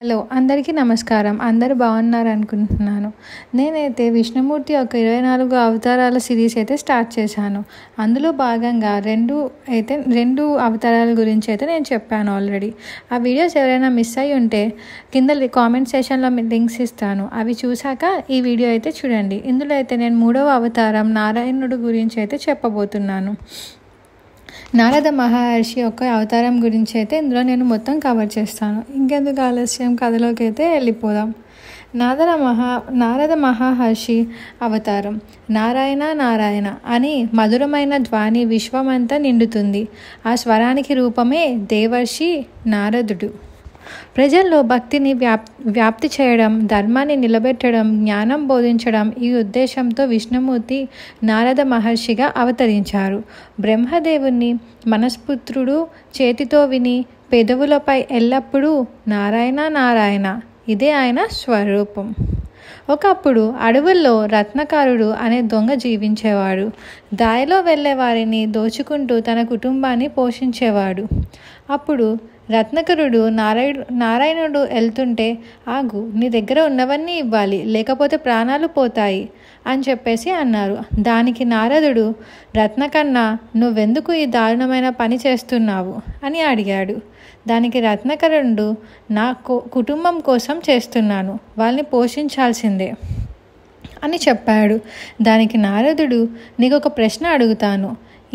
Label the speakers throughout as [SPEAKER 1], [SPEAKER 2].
[SPEAKER 1] Hello అందరికీ నమస్కారం. అందరూ బాగున్నారనుకుంటున్నాను. నేనైతే విష్ణుమూర్తి యొక్క 24 అవతారాల సిరీస్ అయితే స్టార్ట్ చేశాను. అందులో భాగంగా రెండు అవతారాల గురించి అయితే నేను చెప్పాను ఆల్రెడీ. ఆ వీడియోస్ ఎవరైనా మిస్ అయ్యి ఉంటే కింద కామెంట్ సెక్షన్లో లింక్స్ ఇస్తాను. అవి చూశాక ఈ వీడియో అయితే చూడండి. ఇందులో అయితే నేను 3వ అవతారం నారాయణుడు గురించి అయితే చెప్పబోతున్నాను. నారద మహర్షి యొక్క అవతారం గురించి అయితే ఇందులో నేను మొత్తం కవర్ చేస్తాను. ఇంకెందుకు ఆలస్యం, కథలోకి అయితే వెళ్ళిపోదాం. నారద మహర్షి అవతారం. నారాయణ నారాయణ అని మధురమైన ధ్వని విశ్వమంతా నిండుతుంది. ఆ స్వరానికి రూపమే దేవర్షి నారదుడు. ప్రజల్లో భక్తిని వ్యాప్తి చేయడం, ధర్మాన్ని నిలబెట్టడం, జ్ఞానం బోధించడం ఈ ఉద్దేశంతో విష్ణుమూర్తి నారద మహర్షిగా అవతరించారు. బ్రహ్మదేవుని మనస్పుత్రుడు చేతితో విని పెదవులపై ఎల్లప్పుడూ నారాయణ నారాయణ ఇదే ఆయన స్వరూపం. ఒకప్పుడు అడవుల్లో రత్నకారుడు అనే దొంగ జీవించేవాడు. దారిలో వెళ్ళే వారిని దోచుకుంటూ తన కుటుంబాన్ని పోషించేవాడు. అప్పుడు రత్నకరుడు నారాయణుడు వెళ్తుంటే, ఆగు, నీ దగ్గర ఉన్నవన్నీ ఇవ్వాలి, లేకపోతే ప్రాణాలు పోతాయి అని చెప్పేసి అన్నారు. దానికి నారదుడు, రత్నకన్నా నువ్వెందుకు ఈ దారుణమైన పని చేస్తున్నావు అని అడిగాడు. దానికి రత్నకరుడు, నా కుటుంబం కోసం చేస్తున్నాను, వాళ్ళని పోషించాల్సిందే అని చెప్పాడు. దానికి నారదుడు, నీకు ఒక ప్రశ్న అడుగుతాను,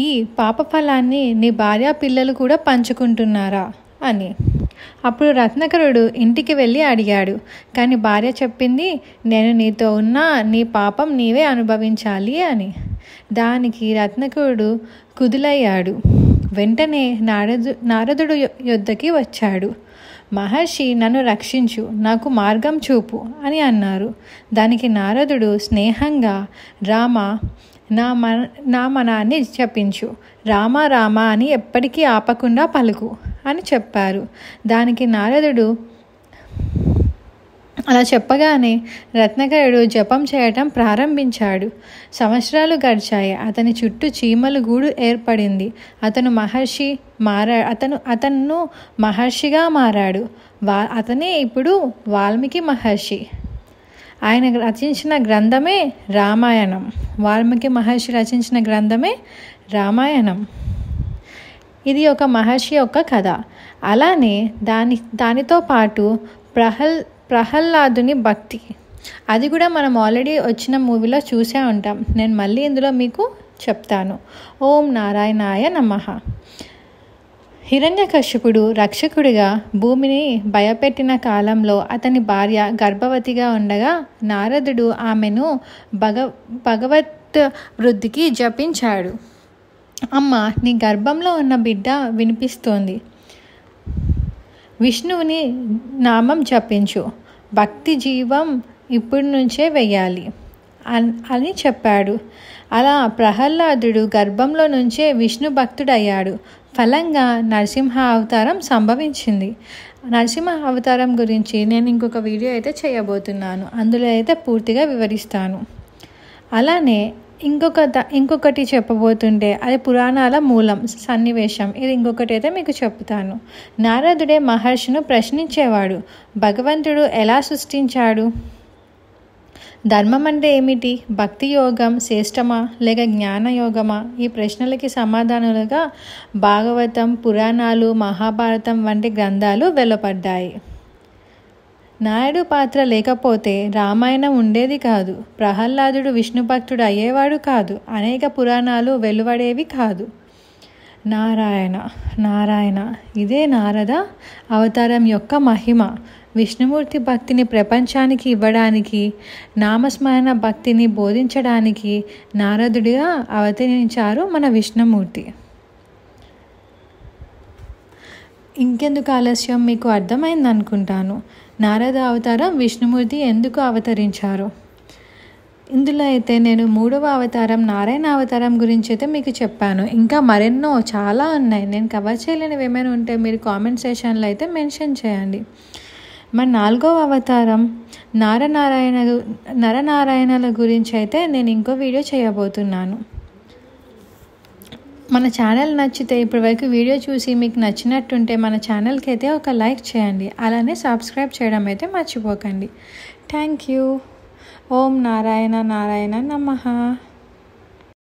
[SPEAKER 1] ఈ పాపఫలాన్ని నీ భార్య పిల్లలు కూడా పంచుకుంటున్నారా అని. అప్పుడు రత్నకరుడు ఇంటికి వెళ్ళి అడిగాడు. కానీ భార్య చెప్పింది, నేను నీతో ఉన్నా నీ పాపం నీవే అనుభవించాలి అని. దానికి రత్నకరుడు కుదులయ్యాడు. వెంటనే నారదుడు యొద్దకి వచ్చాడు. మహర్షి, నన్ను రక్షించు, నాకు మార్గం చూపు అని అన్నారు. దానికి నారదుడు స్నేహంగా, రామ, నా మనాన్ని జపించు, రామ రామ అని ఎప్పటికీ ఆపకుండా పలుకు అని చెప్పారు. దానికి నారదుడు అలా చెప్పగానే రత్నకరుడు జపం చేయటం ప్రారంభించాడు. సంవత్సరాలు గడిచాయి. అతని చుట్టూ చీమల గూడు ఏర్పడింది. అతను మహర్షిగా మారాడు. అతనే ఇప్పుడు వాల్మీకి మహర్షి. ఆయన రచించిన గ్రంథమే రామాయణం. వాల్మీకి మహర్షి రచించిన గ్రంథమే రామాయణం. ఇది ఒక మహర్షి యొక్క కథ. అలానే దానితో పాటు ప్రహ్లాదుని భక్తి, అది కూడా మనం ఆల్రెడీ వచ్చిన మూవీలో చూసే ఉంటాం. నేను మళ్ళీ ఇందులో మీకు చెప్తాను. ఓం నారాయణాయ నమః. హిరణ్యకశ్యపుడు రక్షకుడిగా భూమిని భయపెట్టిన కాలంలో అతని భార్య గర్భవతిగా ఉండగా నారదుడు ఆమెను భగవత్ వృద్ధికి జపించాడు. అమ్మ, నీ గర్భంలో ఉన్న బిడ్డ వినిపిస్తోంది, విష్ణువుని నామం జపించు, భక్తి జీవం ఇప్పటి నుంచే వెయ్యాలి అని చెప్పాడు. అలా ప్రహ్లాదుడు గర్భంలో నుంచే విష్ణు భక్తుడయ్యాడు. ఫలంగా నరసింహ అవతారం సంభవించింది. నరసింహ అవతారం గురించి నేను ఇంకొక వీడియో అయితే చేయబోతున్నాను. అందులో అయితే పూర్తిగా వివరిస్తాను. అలానే ఇంకొకటి చెప్పబోతుంటే అది పురాణాల మూలం సన్నివేశం. ఇది ఇంకొకటి అయితే మీకు చెప్తాను. నారదుడే మహర్షిను ప్రశ్నించేవాడు, భగవంతుడు ఎలా సృష్టించాడు? ధర్మం అంటే ఏమిటి? భక్తి యోగం శ్రేష్టమా లేక జ్ఞానయోగమా? ఈ ప్రశ్నలకి సమాధానాలుగా భాగవతం, పురాణాలు, మహాభారతం వంటి గ్రంథాలు వెలువడ్డాయి. నాయుడు పాత్ర లేకపోతే రామాయణం ఉండేది కాదు. ప్రహ్లాదుడు విష్ణు భక్తుడు అయ్యేవాడు కాదు. అనేక పురాణాలు వెలువడేవి కాదు. నారాయణ నారాయణ ఇదే నారద అవతారం యొక్క మహిమ. విష్ణుమూర్తి భక్తిని ప్రపంచానికి ఇవ్వడానికి, నామస్మరణ భక్తిని బోధించడానికి నారదుడిగా అవతరించారు మన విష్ణుమూర్తి. ఇంకెందుకు ఆలస్యం, మీకు అర్థమైంది అనుకుంటాను. నారద అవతారం విష్ణుమూర్తి ఎందుకు అవతరించారు. ఇందులో అయితే నేను 3వ అవతారం నారాయణ అవతారం గురించి అయితే మీకు చెప్పాను. ఇంకా మరెన్నో చాలా ఉన్నాయి. నేను కవర్ చేయలేనివి ఏమైనా ఉంటే మీరు కామెంట్ సెక్షన్లో అయితే మెన్షన్ చేయండి. మన 4వ అవతారం నరనారాయణల గురించి అయితే నేను ఇంకో వీడియో చేయబోతున్నాను. మన ఛానల్ నచ్చితే ఇప్పటివరకు వీడియో చూసి మీకు నచ్చినట్టుంటే మన ఛానల్కి అయితే ఒక లైక్ చేయండి. అలానే సబ్స్క్రైబ్ చేయడం అయితే మర్చిపోకండి. Thank you. ఓం నారాయణ నారాయణ నమః.